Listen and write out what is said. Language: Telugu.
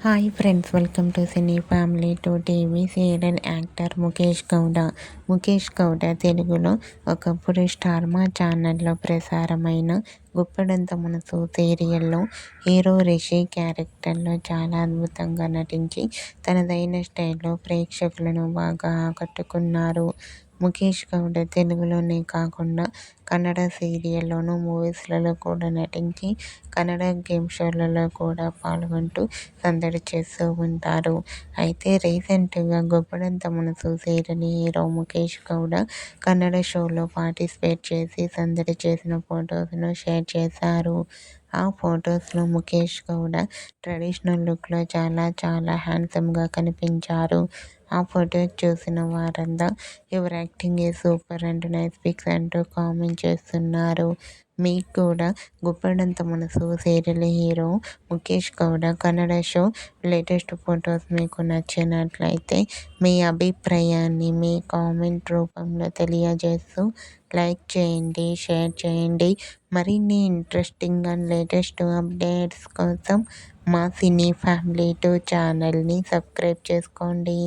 Hi friends, welcome to cine family to TV. Serial actor Mukesh Gowda. Mukesh Gowda తెలుగులో ఒకప్పుడు స్టార్ మా ఛానల్లో ప్రసారమైన గుప్పెడంత మనసు సీరియల్లో హీరో రిషి క్యారెక్టర్లో చాలా అద్భుతంగా నటించి తనదైన స్టైల్లో ప్రేక్షకులను బాగా ఆకట్టుకున్నారు. ముఖేష్ గౌడ తెలుగులోనే కాకుండా కన్నడ సీరియల్లోనూ, మూవీస్లలో కూడా నటించి కన్నడ గేమ్ షోలలో కూడా పాల్గొంటూ సందడి చేస్తూ ఉంటారు. అయితే రీసెంట్గా గుప్పెడంత మనసు సీరియల్ హీరో ముఖేష్ గౌడ కన్నడ షోలో పార్టిసిపేట్ చేసి సందడి చేసిన ఫొటోస్ను షేర్ చేశారు. ఆ ఫొటోస్లో ముఖేష్ గౌడ ట్రెడిషనల్ లుక్లో చాలా హ్యాండ్సమ్గా కనిపించారు. ఆ ఫొటోస్ చూసిన వారంతా your acting is super and nice pics అంటూ కామెంట్ చేస్తున్నారు. మీకు కూడా గుప్పెడంత మనసు serial hero Mukesh Gowda Kannada show latest photos మీకు నచ్చినట్లయితే మీ అభిప్రాయాన్ని మీ కామెంట్ రూపంలో తెలియజేస్తూ లైక్ చేయండి, షేర్ చేయండి. మరిన్ని ఇంట్రెస్టింగ్ అండ్ లేటెస్ట్ అప్డేట్స్ కోసం మా సినీ ఫ్యామిలీ 2 ఛానల్ని సబ్స్క్రైబ్ చేసుకోండి.